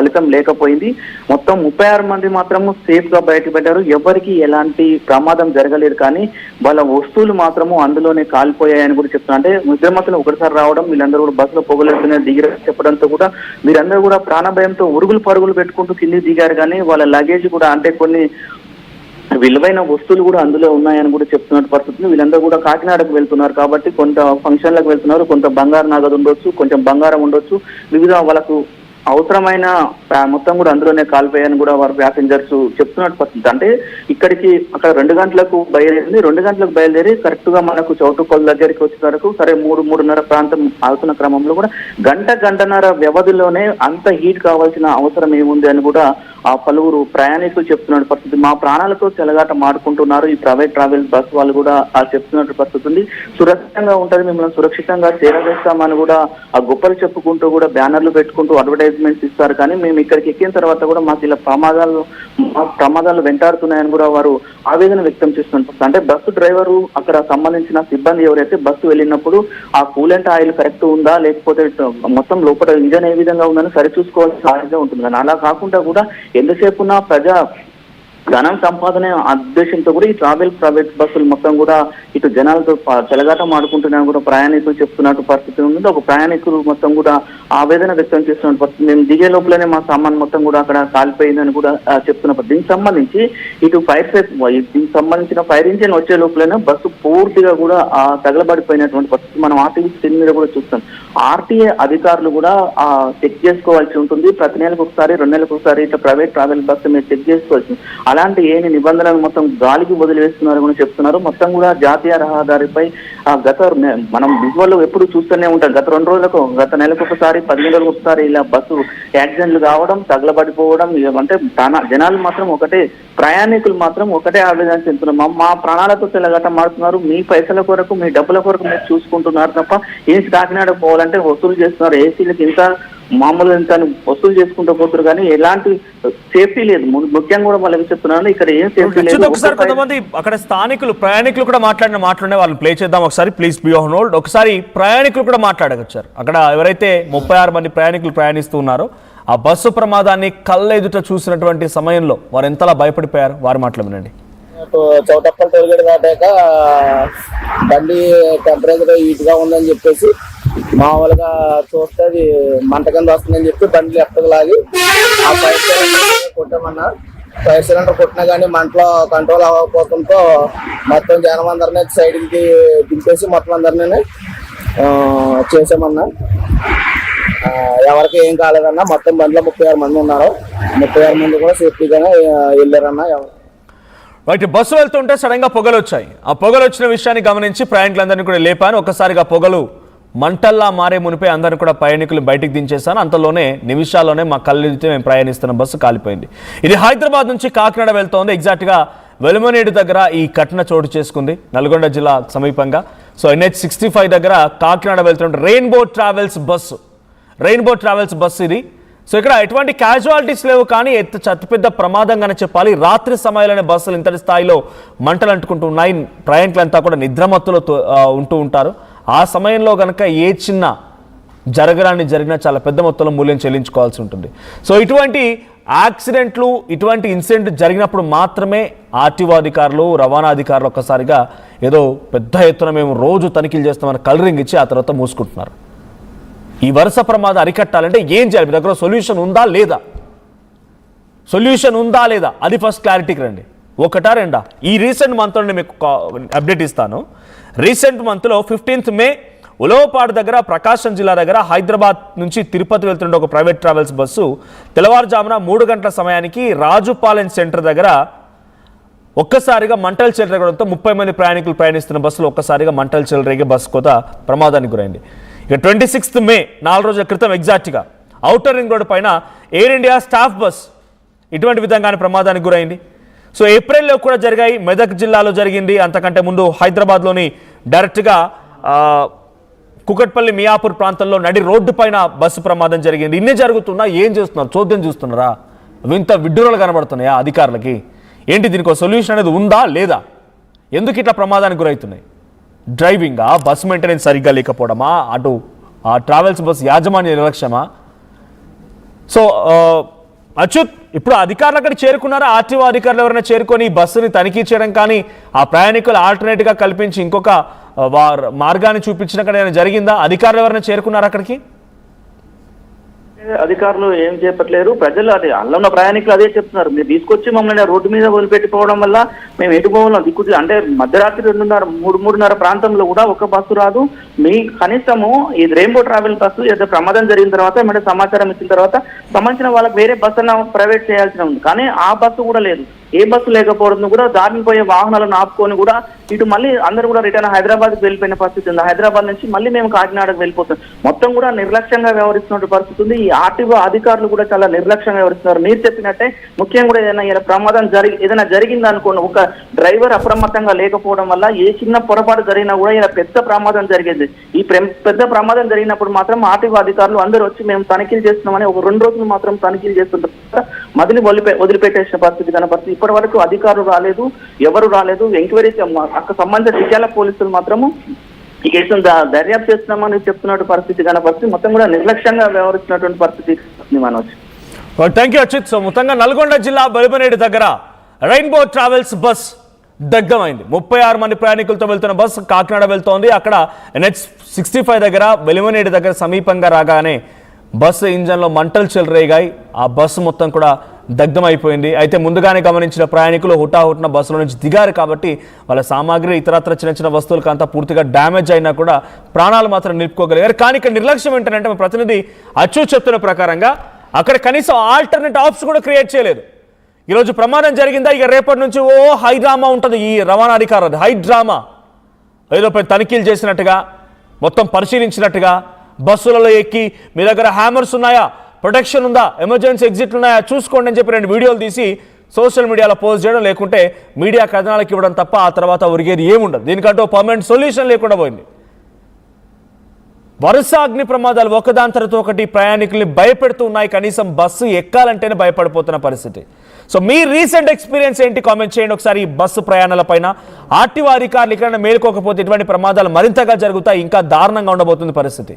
ఫలితం లేకపోయింది. మొత్తం 36 మంది మాత్రము సేఫ్ గా బయటపడ్డారు. ఎవరికి ఎలాంటి ప్రమాదం జరగలేదు, కానీ వాళ్ళ వస్తువులు మాత్రము అందులోనే కాలిపోయాయని కూడా చెప్తున్నారు. అంటే నిద్రమత్తులు ఒకటిసారి రావడం, వీళ్ళందరూ కూడా బస్సులో పొగలేస్తూనే దిగి చెప్పడంతో కూడా వీరందరూ కూడా ప్రాణభయంతో ఉరుగులు పరుగులు పెట్టుకుంటూ కిందికి దిగారు. కానీ వాళ్ళ లగేజ్ కూడా, అంటే కొన్ని విలువైన వస్తువులు కూడా అందులో ఉన్నాయని కూడా చెప్తున్న పరిస్థితి. వీళ్ళందరూ కూడా కాకినాడకు వెళ్తున్నారు కాబట్టి కొంత ఫంక్షన్లకు వెళ్తున్నారు, కొంత బంగారు నగదు ఉండొచ్చు, కొంచెం బంగారం ఉండొచ్చు, వివిధ వాళ్ళకు అవసరమైన మొత్తం కూడా అందులోనే కాలిపోయాయని కూడా వారు ప్యాసింజర్స్ చెప్తున్నట్టు పరిస్థితి. అంటే ఇక్కడికి అక్కడ 2 గంటలకు బయలుదేరింది. 2 గంటలకు బయలుదేరి కరెక్ట్ గా మనకు చౌటుకొల్ దగ్గరికి వచ్చే వరకు సరే 3-3:30 ప్రాంతం అవుతున్న క్రమంలో కూడా గంటన్నర వ్యవధిలోనే అంత హీట్ కావాల్సిన అవసరం ఏముంది అని కూడా ఆ పలువురు ప్రయాణికులు చెప్తున్న పరిస్థితి. మా ప్రాణాలతో చెలగాట మాడుకుంటున్నారు ఈ ప్రైవేట్ ట్రావెల్ బస్ వాళ్ళు కూడా చెప్తున్నట్టు పరిస్థితి ఉంది. సురక్షితంగా ఉంటుంది, మిమ్మల్ని సురక్షితంగా చేరవేస్తామని కూడా ఆ గొప్పలు చెప్పుకుంటూ కూడా బ్యానర్లు పెట్టుకుంటూ అడ్వర్టైజ్మెంట్స్ ఇస్తారు. కానీ మేము ఇక్కడికి ఎక్కిన తర్వాత కూడా మాకు ఇలా ప్రమాదాలు వెంటాడుతున్నాయని కూడా వారు ఆవేదన వ్యక్తం చేస్తున్నారు. అంటే బస్సు డ్రైవరు అక్కడ సంబంధించిన సిబ్బంది ఎవరైతే బస్సు వెళ్ళినప్పుడు ఆ కూలెంట్ ఆయిల్ కరెక్ట్ ఉందా, లేకపోతే మొత్తం లోపల ఇంజన్ ఏ విధంగా ఉందని సరిచూసుకోవాల్సిన బాధ్యత ఉంటుంది. కానీ అలా కాకుండా కూడా ఎంతసేపు ఉన్న ప్రజా ధనం సంపాదన ఉద్దేశంతో కూడా ఈ ప్రైవేట్ బస్సులు మొత్తం కూడా ఇటు జనాలతో చెలగాటం ఆడుకుంటున్నా కూడా ప్రయాణికులు చెప్తున్నట్టు పరిస్థితి ఉంది. ఒక ప్రయాణికులు మొత్తం కూడా ఆవేదన వ్యక్తం చేస్తున్న పరిస్థితి. మేము దిగే లోపలనే మా సామాన్ మొత్తం కూడా అక్కడ కాలిపోయిందని కూడా చెప్తున్న పరిస్థితి. దీనికి సంబంధించి ఇటు దీనికి సంబంధించిన ఫైర్ ఇంజిన్ వచ్చే లోపలనే బస్సు పూర్తిగా కూడా తగలబడిపోయినటువంటి పరిస్థితి మనం ఆర్టీవీ స్క్రీన్ మీద కూడా చూస్తాం. ఆర్టీఏ అధికారులు కూడా చెక్ చేసుకోవాల్సి ఉంటుంది. ప్రతి నెలకు ఒకసారి 2 నెలలకు ఒకసారి ఇట్లా ప్రైవేట్ ట్రావెల్ బస్సు మీద చెక్ చేసుకోవాల్సి. అలాంటి ఏని నిబంధనలు మొత్తం గాలికి వదిలివేస్తున్నారు అని చెప్తున్నారు. మొత్తం కూడా జాతీయ రహదారిపై మనం విజువల్ ఎప్పుడు చూస్తూనే ఉంటాం. గత 2 రోజులకు, గత నెలకు ఒకసారి, 15 రోజులకు ఒకసారి ఇలా బస్సు యాక్సిడెంట్లు కావడం, తగలబడిపోవడం. అంటే జనాలు మాత్రం ఒకటే, ప్రయాణికులు మాత్రం ఒకటే ఆవేదన చెందుతున్నారు. మా ప్రాణాలతో తెల్లగట్టం మాడుతున్నారు, మీ పైసల కొరకు, మీ డబ్బుల కొరకు మీరు చూసుకుంటున్నారు తప్ప ఏసీ కాకినాడ పోవాలంటే వసూలు చేస్తున్నారు. ఏసీలకు ఇంత మామూలు ఇంత వసూలు చేసుకుంటూ పోతున్నారు, కానీ ఎలాంటి సేఫ్టీ లేదు. ముఖ్యంగా కూడా వాళ్ళకి చెప్తున్నాను, ఇక్కడ ఏం సేఫ్టీ లేదు. ఒకసారి కొంతమంది అక్కడ స్థానికులు ప్రయాణికులు కూడా మాట్లాడిన మాటలునే వాళ్ళని ప్లే చేద్దాం ఒకసారి. Please be on hold. ఒకసారి ప్రయాణికులు కూడా మాట్లాడగచ్చారు. అక్కడ ఎవరైతే 36 మంది ప్రయాణికులు ప్రయాణిస్తూ ఉన్నారో ఆ బస్సు ప్రమాదాన్ని కళ్ళెదుట చూసినటువంటి సమయంలో వారు ఎంతలా భయపడిపోయారు, వారి మాటలు వినండి. చౌటప్పల్ టోల్గేట్ దాటాక బండి టెంపరేచర్ హీట్ గా ఉందని చెప్పేసి మామూలుగా చూస్తే అది మంట కింద వస్తుందని చెప్పి బండి లెఫ్ట్కి లాగి ఆ ఫైర్ సిలిండర్ కొట్టామన్నా. ఫైర్ సిలిండర్ కొట్టినా కానీ మంటలో కంట్రోల్ అవ్వకపోవడంతో మొత్తం జనం అందరినీ సైడ్కి దింపేసి మొత్తం అందరినీ చేసామన్నా. ఎవరికి ఏం కాలేదన్నా. మొత్తం బండిలో 36 మంది ఉన్నారు. 36 మంది కూడా సేఫ్టీగానే వెళ్ళారన్నా. రైట్, బస్సు వెళ్తుంటే సడన్ గా పొగలు వచ్చాయి. ఆ పొగలు వచ్చిన విషయాన్ని గమనించి ప్రయాణికులందరినీ కూడా లేపాను. ఒక్కసారిగా పొగలు మంటల్లా మారే మునిపై అందరిని కూడా ప్రయాణికులు బయటికి దించేశాను. అంతలోనే నిమిషాల్లోనే మా కళ్ళెదితే మేము ప్రయాణిస్తున్న బస్సు కాలిపోయింది. ఇది హైదరాబాద్ నుంచి కాకినాడ వెళ్తోంది. ఎగ్జాక్ట్గా వెలుమనేడు దగ్గర ఈ ఘటన చోటు చేసుకుంది, నల్గొండ జిల్లా సమీపంగా. సో NH65 దగ్గర కాకినాడ వెళ్తున్న రెయిన్బో ట్రావెల్స్ బస్సు ఇది. సో ఇక్కడ ఎటువంటి క్యాజువాలిటీస్ లేవు, కానీ అతిపెద్ద ప్రమాదంగానే చెప్పాలి. రాత్రి సమయంలోనే బస్సులు ఇంతటి స్థాయిలో మంటలు అంటుకుంటూ ఉన్నాయి. ప్రయాణికులంతా కూడా నిద్రమత్తులో ఉంటూ ఉంటారు. ఆ సమయంలో కనుక ఏ చిన్న జరిగినా చాలా పెద్ద మొత్తంలో మూల్యం చెల్లించుకోవాల్సి ఉంటుంది. సో ఇటువంటి యాక్సిడెంట్లు, ఇటువంటి ఇన్సిడెంట్ జరిగినప్పుడు మాత్రమే ఆర్టీఓ అధికారులు, రవాణా అధికారులు ఒక్కసారిగా ఏదో పెద్ద ఎత్తున మేము రోజు తనిఖీలు చేస్తామని కలరింగ్ ఇచ్చి ఆ తర్వాత మూసుకుంటున్నారు. ఈ వరుస ప్రమాదం అరికట్టాలంటే ఏం చేయాలి? మీ దగ్గర సొల్యూషన్ ఉందా లేదా? అది ఫస్ట్ క్లారిటీకి రండి. ఒకటా రెండా? ఈ రీసెంట్ మంత్లో నేను మీకు అప్డేట్ ఇస్తాను. రీసెంట్ మంత్లో 15th మే ఉలవపాడు దగ్గర, ప్రకాశం జిల్లా దగ్గర హైదరాబాద్ నుంచి తిరుపతి వెళ్తుండే ఒక ప్రైవేట్ ట్రావెల్స్ బస్సు తెల్లవారుజామున 3 గంటల సమయానికి రాజుపాలెం సెంటర్ దగ్గర ఒక్కసారిగా మంటలు చెలరేగడంతో 30 మంది ప్రయాణికులు ప్రయాణిస్తున్న బస్సులో ఒక్కసారిగా మంటలు చెలరేగే బస్సు కోత ప్రమాదానికి గురైంది. ఇక 26th మే 4 రోజుల క్రితం ఎగ్జాక్ట్గా ఔటర్ రింగ్ రోడ్డు పైన ఎయిర్ ఇండియా స్టాఫ్ బస్ ఇటువంటి విధంగానే ప్రమాదానికి గురైంది. సో ఏప్రిల్లో కూడా జరిగాయి. మెదక్ జిల్లాలో జరిగింది. అంతకంటే ముందు హైదరాబాద్లోని డైరెక్ట్గా కుకట్పల్లి మియాపూర్ ప్రాంతంలో నడి రోడ్డు పైన బస్సు ప్రమాదం జరిగింది. ఇన్ని జరుగుతున్నా ఏం చేస్తున్నారు? చోద్యం చూస్తున్నారా? ఇంత విడ్డూరాలు కనబడుతున్నాయా అధికారులకి? ఏంటి దీనికి ఒక సొల్యూషన్ అనేది ఉందా లేదా? ఎందుకు ఇట్లా ప్రమాదానికి గురవుతున్నాయి? డ్రైవింగా, బస్ మెయింటెనెన్స్ సరిగ్గా లేకపోవడమా, అటు ఆ ట్రావెల్స్ బస్ యాజమాన్య నిర్లక్ష్యమా? సో అచ్యుత్, ఇప్పుడు అధికారులు అక్కడ చేరుకున్నారా? ఆర్టీఓ అధికారులు ఎవరైనా చేరుకొని ఈ బస్సుని తనిఖీ చేయడం కానీ ఆ ప్రయాణికులు ఆల్టర్నేట్గా కల్పించి ఇంకొక మార్గాన్ని చూపించడం కానీ ఏమైనా జరిగిందా? అధికారులు ఎవరైనా చేరుకున్నారా అక్కడికి? అధికారులు ఏం చెప్పట్లేరు. ప్రజలు అదే అల్ల ఉన్న ప్రయాణికులు అదే చెప్తున్నారు, మీరు తీసుకొచ్చి మమ్మల్ని రోడ్డు మీద వదిలిపెట్టిపోవడం వల్ల మేము ఎటు పోవాలం దిక్కు, అంటే మధ్యరాత్రి 2:30 ప్రాంతంలో కూడా ఒక బస్సు రాదు. మీ కనీసము ఈ రెయిన్బో ట్రావెల్ బస్సు ఏదో ప్రమాదం జరిగిన తర్వాత ఏమంటే సమాచారం ఇచ్చిన తర్వాత సంబంధించిన వాళ్ళకి వేరే బస్సును ప్రైవేట్ చేయాల్సి ఉంది, కానీ ఆ బస్సు కూడా లేదు. ఏ బస్సు లేకపోవడం కూడా దారిని పోయే వాహనాలను ఆపుకొని కూడా ఇటు మళ్ళీ అందరూ కూడా రిటర్న్ హైదరాబాద్కి వెళ్ళిపోయిన పరిస్థితి ఉంది. హైదరాబాద్ నుంచి మళ్ళీ మేము కాకినాడకు వెళ్ళిపోతాం. మొత్తం కూడా నిర్లక్ష్యంగా వ్యవహరిస్తున్న పరిస్థితి ఉంది. ఈ ఆర్టీఓ అధికారులు కూడా చాలా నిర్లక్ష్యంగా వ్యవహరిస్తున్నారు. మీరు చెప్పినట్టే ముఖ్యంగా కూడా ఏదైనా ప్రమాదం ఏదైనా జరిగింది అనుకోండి, ఒక డ్రైవర్ అప్రమత్తంగా లేకపోవడం వల్ల ఏ చిన్న పొరపాటు జరిగినా కూడా ఇలా పెద్ద ప్రమాదం జరిగేది. ఈ పెద్ద ప్రమాదం జరిగినప్పుడు మాత్రం ఆర్టీఓ అధికారులు అందరూ వచ్చి మేము తనిఖీలు చేస్తున్నామని ఒక 2 రోజులు మాత్రం తనిఖీలు చేస్తున్న మదిలి వదిలిపెట్టేసిన పరిస్థితి కనపడుతుంది. ఇప్పటి వరకు అధికారులు రాలేదు, ఎవరు రాలేదు. ఎంక్వైరీ అక్కడ సంబంధించిన విద్యాల పోలీసులు మాత్రము ఈ కేసును దర్యాప్తు చేస్తున్నామని చెప్తున్న పరిస్థితి కనపడుతుంది. మొత్తం కూడా నిర్లక్ష్యంగా వ్యవహరిస్తున్నటువంటి పరిస్థితి Manoj. Thank you Achyut. So మొత్తంగా నల్గొండ జిల్లా బలిపనేడు దగ్గర రెయిన్బో ట్రావెల్స్ బస్ దగ్ధమైంది. 36 మంది ప్రయాణికులతో వెళ్తున్న బస్సు కాకినాడ వెళ్తోంది. అక్కడ NH65 దగ్గర బలిపనేడు దగ్గర సమీపంగా రాగానే బస్సు ఇంజన్లో మంటలు చెలరేగాయి. ఆ బస్సు మొత్తం కూడా దగ్ధమైపోయింది. అయితే ముందుగానే గమనించిన ప్రయాణికులు హుటాహుటిన బస్సులో నుంచి దిగారు కాబట్టి వాళ్ళ సామాగ్రి ఇతరత్ర చిన్న చిన్న వస్తువులకు అంతా పూర్తిగా డ్యామేజ్ అయినా కూడా ప్రాణాలు మాత్రం నిలుపుకోగలిగారు. కానీ ఇక్కడ నిర్లక్ష్యం ఏంటంటే మా ప్రతినిధి అచ్యుత్ చెప్తున్న ప్రకారంగా అక్కడ కనీసం ఆల్టర్నేట్ ఆప్షన్ కూడా క్రియేట్ చేయలేదు. ఈరోజు ప్రమాదం జరిగిందా, ఇక రేపటి నుంచి హై డ్రామా ఉంటుంది ఈ రవాణా అధికారులు. హై డ్రామా ఏదో తనిఖీలు చేసినట్టుగా, మొత్తం పరిశీలించినట్టుగా, బస్సులలో ఎక్కి మీ దగ్గర హ్యామర్స్ ఉన్నాయా, ప్రొటెక్షన్ ఉందా, ఎమర్జెన్సీ ఎగ్జిట్లు ఉన్నాయా చూసుకోండి అని చెప్పి 2 వీడియోలు తీసి సోషల్ మీడియాలో పోస్ట్ చేయడం, లేకుంటే మీడియా కథనాలకు ఇవ్వడం తప్ప ఆ తర్వాత ఒరిగేది ఏముండదు. దీనికంటూ పర్మనెంట్ సొల్యూషన్ లేకుండా పోయింది. వరుస అగ్ని ప్రమాదాలు ఒకదాని తర్వాత ఒకటి ప్రయాణికుల్ని భయపెడుతూ ఉన్నాయి. కనీసం బస్సు ఎక్కాలంటేనే భయపడిపోతున్న పరిస్థితి. సో మీ రీసెంట్ ఎక్స్పీరియన్స్ ఏంటి కామెంట్ చేయండి ఒకసారి. ఈ బస్సు ప్రయాణాల పైన ఆర్టీఓ అధికారులు ఇక్కడ మేలుకోకపోతే ఇటువంటి ప్రమాదాలు మరింతగా జరుగుతాయి, ఇంకా దారుణంగా ఉండబోతుంది పరిస్థితి.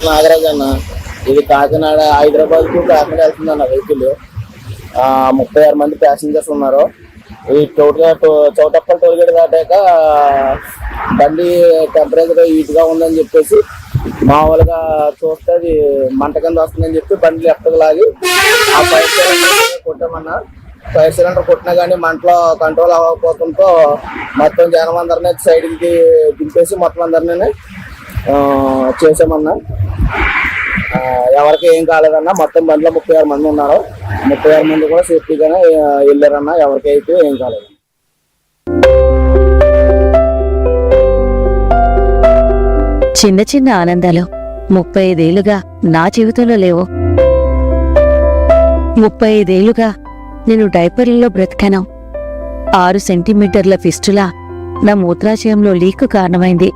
నాగరాజ్ అన్న, ఇది కాకినాడ హైదరాబాద్ కు కాకినాడ వెళ్తుందన్న వెహికల్. 36 మంది ప్యాసింజర్స్ ఉన్నారు. ఈ చౌటప్పల్ టోల్గేట్ దాటాక బండి టెంపరేచర్ హీట్ గా ఉందని చెప్పేసి మామూలుగా చూస్తే అది మంట కింద వస్తుందని చెప్పి బండి లెఫ్ట్కి లాగి ఆ ఫైర్ సిలిండర్ కొట్టామన్నా. ఫైర్ సిలిండర్ కొట్టినా కానీ మంటలో కంట్రోల్ అవ్వకపోవడంతో మొత్తం జనం అందరినీ సైడ్కి దింపేసి మొత్తం అందరినీ చేసామన్నా. ఎవరికి ఏం కాలేదన్నా. మొత్తం బండిలో 36 మంది ఉన్నారు. 36 మంది కూడా సేఫ్టీగానే వెళ్ళారన్నా. ఎవరికి అయితే ఏం కాలేదు. చిన్న చిన్న ఆనందాలు 35 ఏళ్లుగా నా జీవితంలో లేవు. 35 ఏళ్లుగా నేను డైపర్లలో బ్రతికాను. 6 సెంటీమీటర్ల ఫిస్టులా నా మూత్రాశయంలో లీక్ కారణమైంది.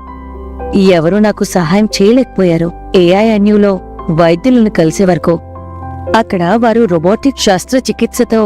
ఎవరూ నాకు సహాయం చేయలేకపోయారు. AINUలో వైద్యులను కలిసే వరకు అక్కడ వారు రోబోటిక్ శస్త్రచికిత్సతో